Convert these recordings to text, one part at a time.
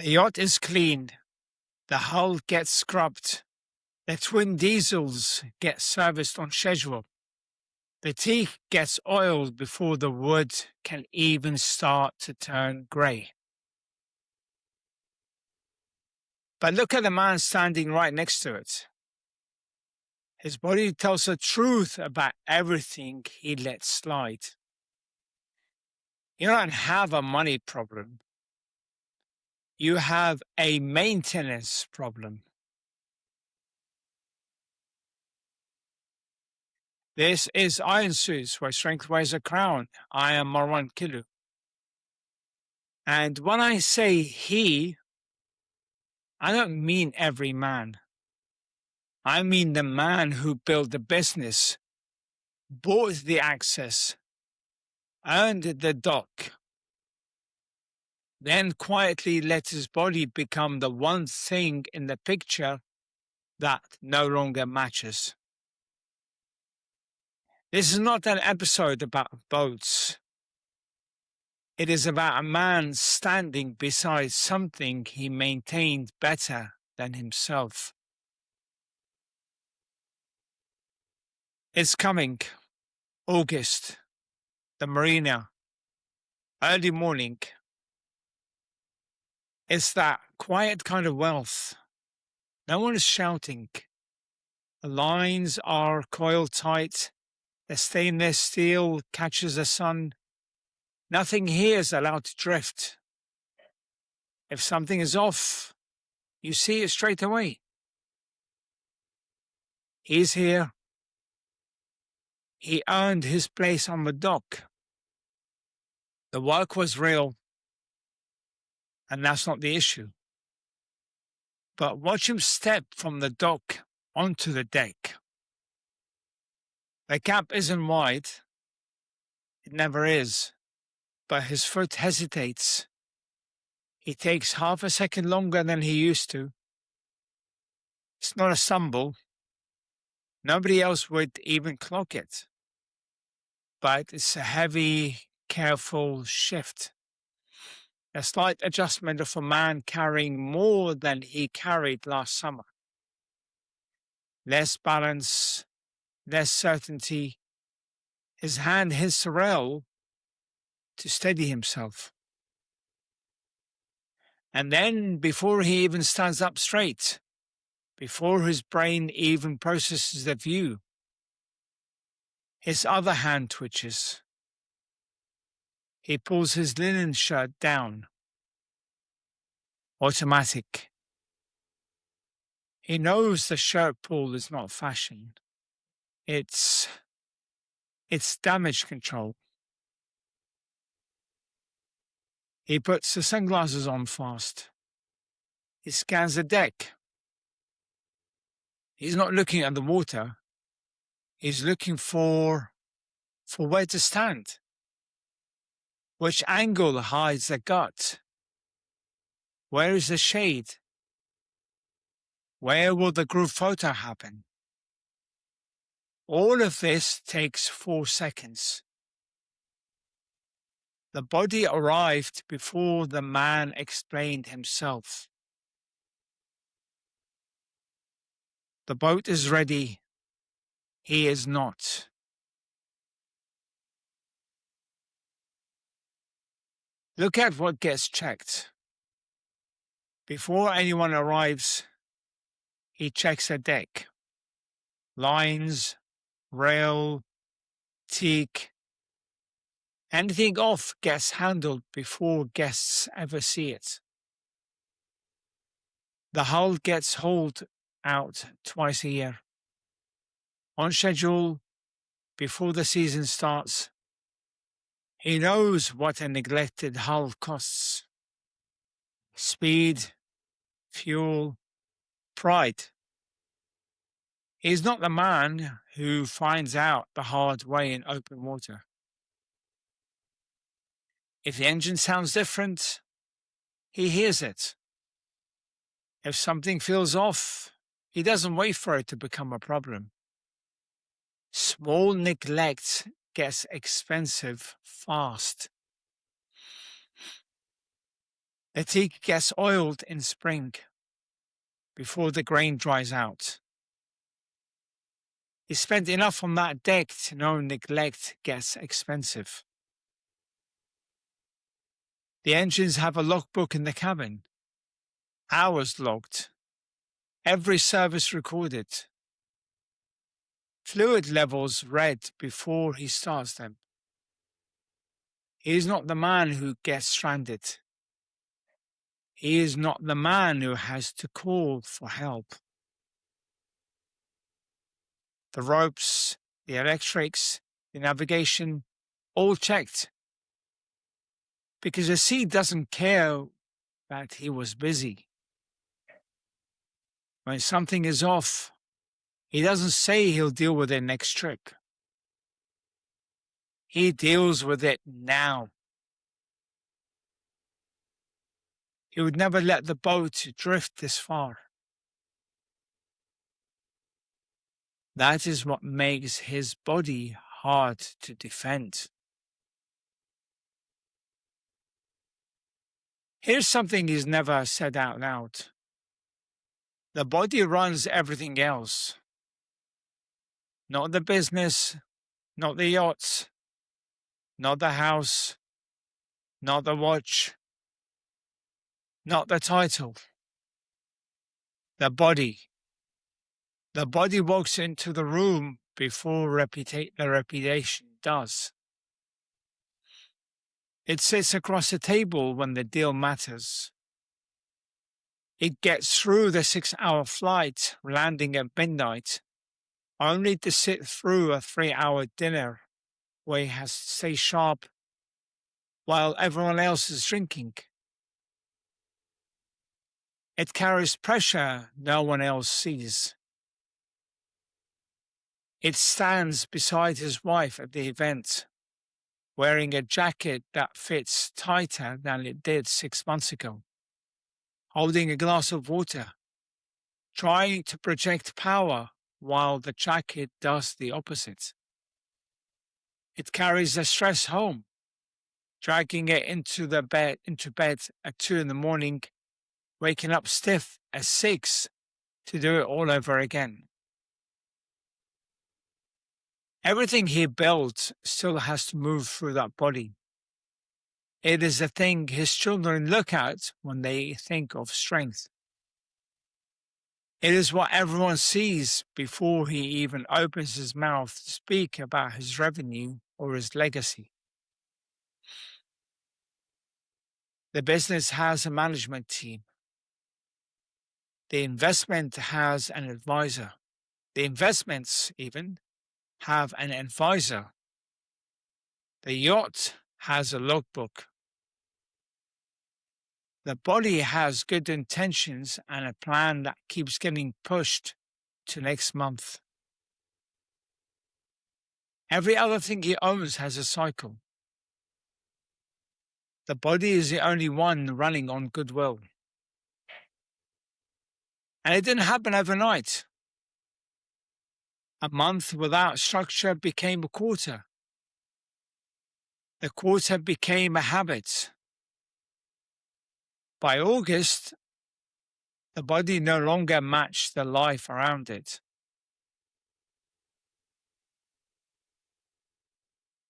The yacht is cleaned, the hull gets scrubbed, the twin diesels get serviced on schedule, the teak gets oiled before the wood can even start to turn grey. But look at the man standing right next to it. His body tells the truth about everything he let slide. You don't have a money problem. You have a maintenance problem. This is Iron Suits, where strength wears a crown. I am Marwan Kilu. And when I say he, I don't mean every man. I mean the man who built the business, bought the access, earned the dock, then quietly let his body become the one thing in the picture that no longer matches. This is not an episode about boats. It is about a man standing beside something he maintained better than himself. It's coming, August, the marina, early morning. It's that quiet kind of wealth. No one is shouting. The lines are coiled tight. The stainless steel catches the sun. Nothing here is allowed to drift. If something is off, you see it straight away. He's here. He earned his place on the dock. The work was real, and that's not the issue. But watch him step from the dock onto the deck. The gap isn't wide. It never is. But his foot hesitates. He takes half a second longer than he used to. It's not a stumble. Nobody else would even clock it. But it's a heavy, careful shift. A slight adjustment of a man carrying more than he carried last summer. Less balance, less certainty. His hand hits the rail to steady himself. And then, before he even stands up straight, before his brain even processes the view, his other hand twitches. He pulls his linen shirt down. Automatic. He knows the shirt pull is not fashion. It's damage control. He puts the sunglasses on fast. He scans the deck. He's not looking at the water. He's looking for where to stand. Which angle hides the gut? Where is the shade? Where will the group photo happen? All of this takes 4 seconds. The body arrived before the man explained himself. The boat is ready. He is not. Look at what gets checked. Before anyone arrives, he checks the deck. Lines, rail, teak. Anything off gets handled before guests ever see it. The hull gets hauled out twice a year. On schedule, before the season starts. He knows what a neglected hull costs. Speed, fuel, pride. He's not the man who finds out the hard way in open water. If the engine sounds different, he hears it. If something feels off, he doesn't wait for it to become a problem. Small neglect gets expensive fast. The teak gets oiled in spring before the grain dries out. He spent enough on that deck to know neglect gets expensive. The engines have a logbook in the cabin, hours logged, every service recorded, fluid levels read before he starts them. He is not the man who gets stranded. He is not the man who has to call for help. The ropes, the electrics, the navigation, all checked. Because the sea doesn't care that he was busy. When something is off, he doesn't say he'll deal with it next trip. He deals with it now. He would never let the boat drift this far. That is what makes his body hard to defend. Here's something he's never said out loud. The body runs everything else. Not the business, not the yachts, not the house, not the watch, not the title. The body. The body walks into the room before the reputation does. It sits across the table when the deal matters. It gets through the 6-hour flight, landing at midnight, only to sit through a 3-hour dinner where he has to stay sharp while everyone else is drinking. It carries pressure no one else sees. It stands beside his wife at the event, wearing a jacket that fits tighter than it did 6 months ago, holding a glass of water, trying to project power while the jacket does the opposite. It carries the stress home, dragging it into bed at 2 a.m, waking up stiff at 6 to do it all over again. Everything he built still has to move through that body. It is the thing his children look at when they think of strength. It is what everyone sees before he even opens his mouth to speak about his revenue or his legacy. The business has a management team. The investment has an advisor. The investments even have an advisor. The yacht has a logbook. The body has good intentions and a plan that keeps getting pushed to next month. Every other thing he owns has a cycle. The body is the only one running on goodwill. And it didn't happen overnight. A month without structure became a quarter. The quarter became a habit. By August, the body no longer matched the life around it.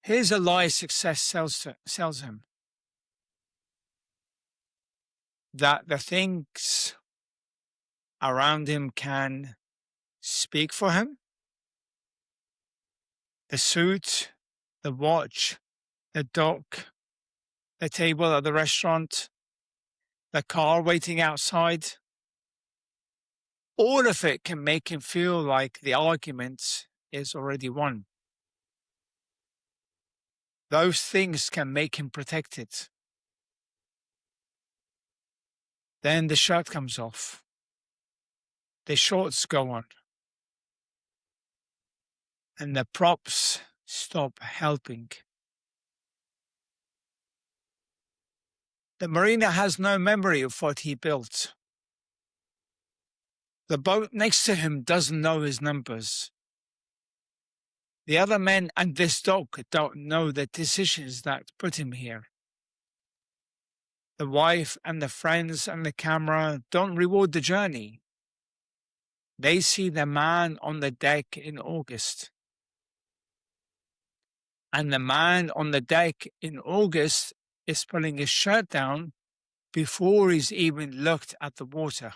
Here's a lie success sells him. That the things around him can speak for him. The suit, the watch, the dock, the table at the restaurant, the car waiting outside. All of it can make him feel like the argument is already won. Those things can make him protected. Then the shirt comes off. The shorts go on. And the props stop helping. The Marina has no memory of what he built. The boat next to him doesn't know his numbers. The other men and this dog don't know the decisions that put him here. The wife and the friends and the camera don't reward the journey. They see the man on the deck in August. And the man on the deck in August is pulling his shirt down before he's even looked at the water.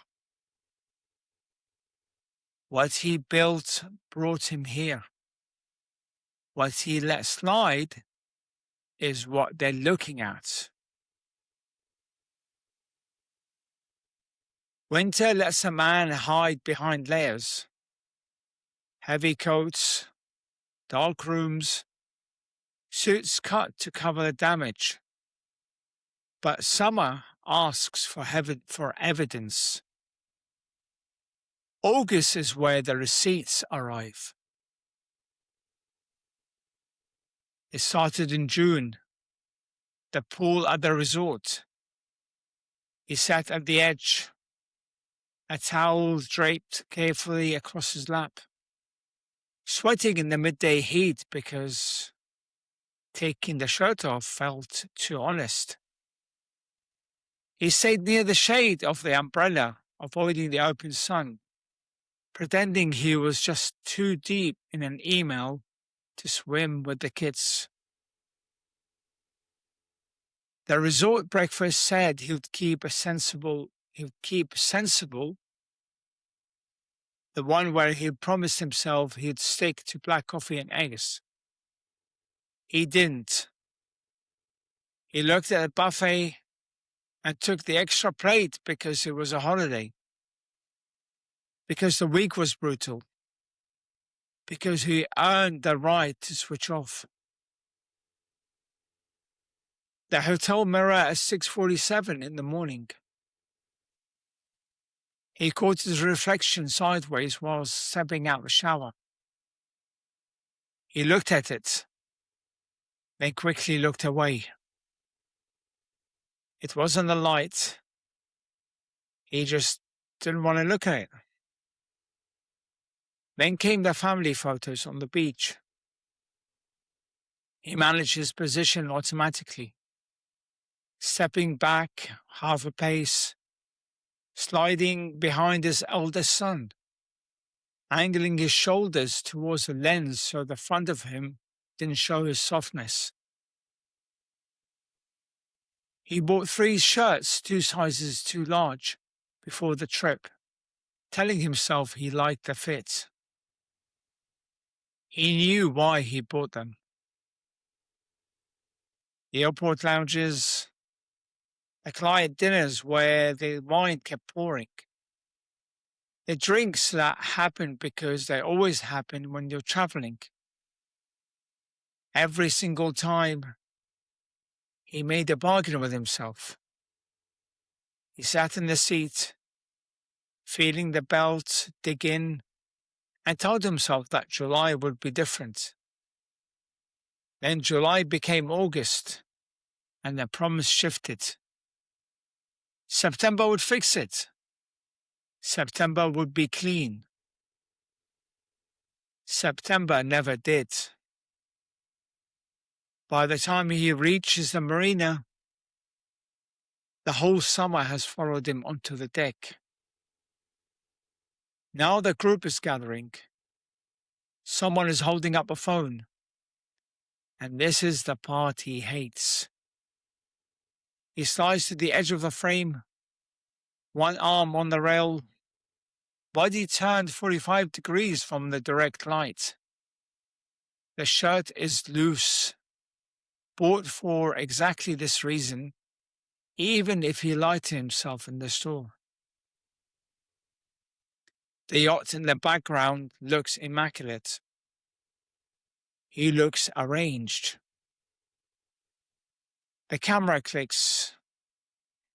What he built brought him here. What he let slide is what they're looking at. Winter lets a man hide behind layers. Heavy coats, dark rooms, suits cut to cover the damage. But summer asks for evidence. August is where the receipts arrive. It started in June. The pool at the resort. He sat at the edge, a towel draped carefully across his lap, sweating in the midday heat because taking the shirt off felt too honest. He stayed near the shade of the umbrella, avoiding the open sun, pretending he was just too deep in an email to swim with the kids. The resort breakfast said he would keep sensible, the one where he promised himself he'd stick to black coffee and eggs. He didn't. He looked at the buffet and took the extra plate because it was a holiday, because the week was brutal, because he earned the right to switch off. The hotel mirror at 6:47 in the morning. He caught his reflection sideways while stepping out the shower. He looked at it, then quickly looked away. It wasn't the light. He just didn't want to look at it. Then came the family photos on the beach. He managed his position automatically, stepping back half a pace, sliding behind his eldest son, angling his shoulders towards the lens so the front of him didn't show his softness. He bought 3 shirts 2 sizes too large before the trip, telling himself he liked the fit. He knew why he bought them. The airport lounges, the client dinners where the wine kept pouring, the drinks that happen because they always happen when you're traveling. Every single time, he made a bargain with himself. He sat in the seat, feeling the belt dig in, and told himself that July would be different. Then July became August, and the promise shifted. September would fix it. September would be clean. September never did. By the time he reaches the marina, the whole summer has followed him onto the deck. Now the group is gathering. Someone is holding up a phone. And this is the part he hates. He slides to the edge of the frame, one arm on the rail, body turned 45 degrees from the direct light. The shirt is loose, bought for exactly this reason, even if he lied to himself in the store. The yacht in the background looks immaculate. He looks arranged. The camera clicks.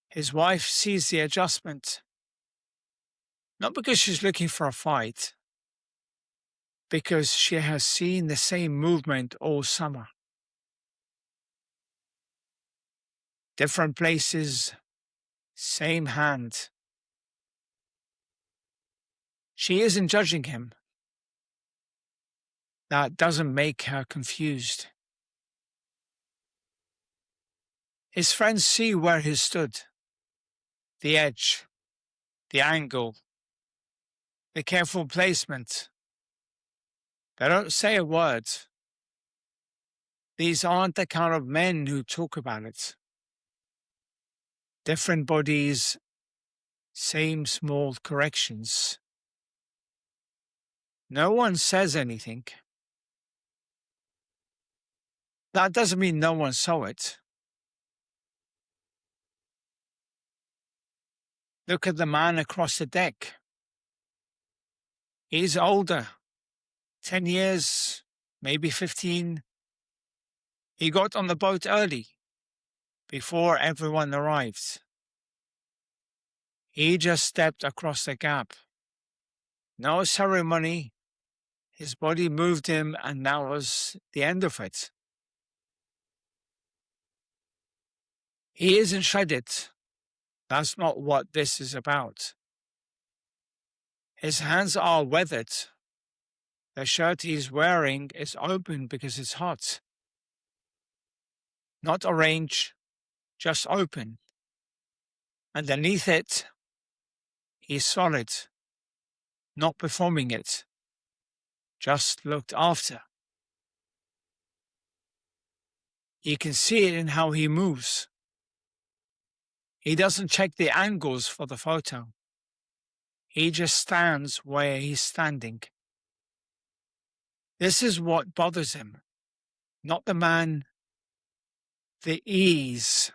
His wife sees the adjustment. Not because she's looking for a fight, because she has seen the same movement all summer. Different places, same hand. She isn't judging him. That doesn't make her confused. His friends see where he stood, the edge, the angle, the careful placement. They don't say a word. These aren't the kind of men who talk about it. Different bodies, same small corrections. No one says anything. That doesn't mean no one saw it. Look at the man across the deck. He's older, 10 years, maybe 15. He got on the boat early, before everyone arrived. He just stepped across the gap. No ceremony. His body moved him, and that was the end of it. He isn't shredded. That's not what this is about. His hands are weathered. The shirt he's wearing is open because it's hot. Not orange, just open. Underneath it, he's solid, not performing it, just looked after. You can see it in how he moves. He doesn't check the angles for the photo. He just stands where he's standing. This is what bothers him, not the man, the ease.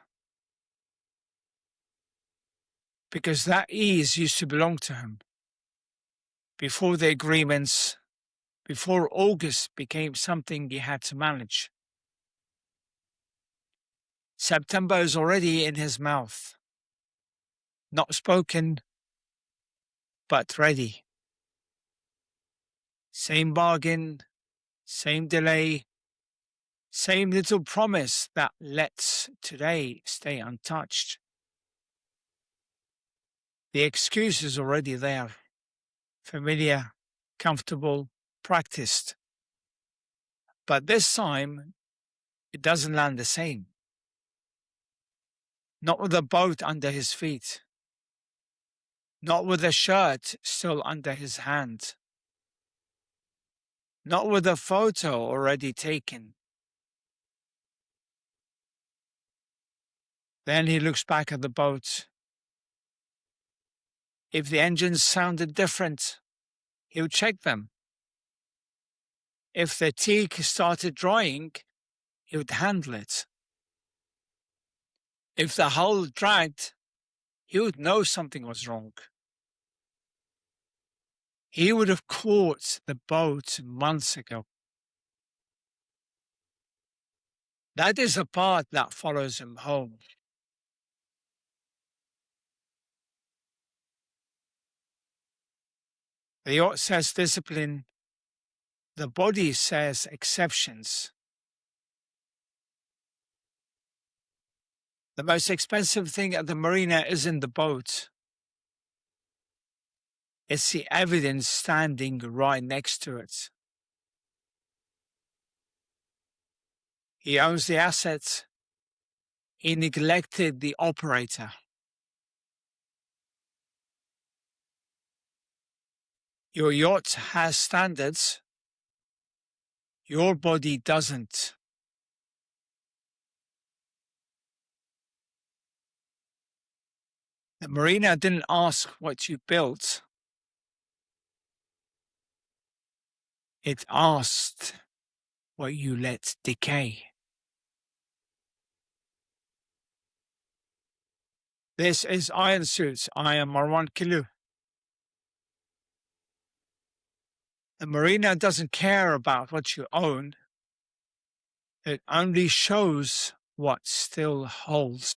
Because that ease used to belong to him. Before the agreements, before August became something he had to manage. September is already in his mouth. Not spoken, but ready. Same bargain, same delay, same little promise that lets today stay untouched. The excuse is already there. Familiar, comfortable, practiced. But this time, it doesn't land the same. Not with a boat under his feet. Not with a shirt still under his hand. Not with a photo already taken. Then he looks back at the boat. If the engines sounded different, he would check them. If the teak started drying, he would handle it. If the hull dragged, he would know something was wrong. He would have caught the boat months ago. That is the part that follows him home. The yacht says discipline. The body says exceptions. The most expensive thing at the marina isn't the boat. It's the evidence standing right next to it. He owns the assets. He neglected the operator. Your yacht has standards. Your body doesn't. The marina didn't ask what you built. It asked what you let decay. This is Iron Suits. I am Marwan Kilu. The marina doesn't care about what you own. It only shows what still holds.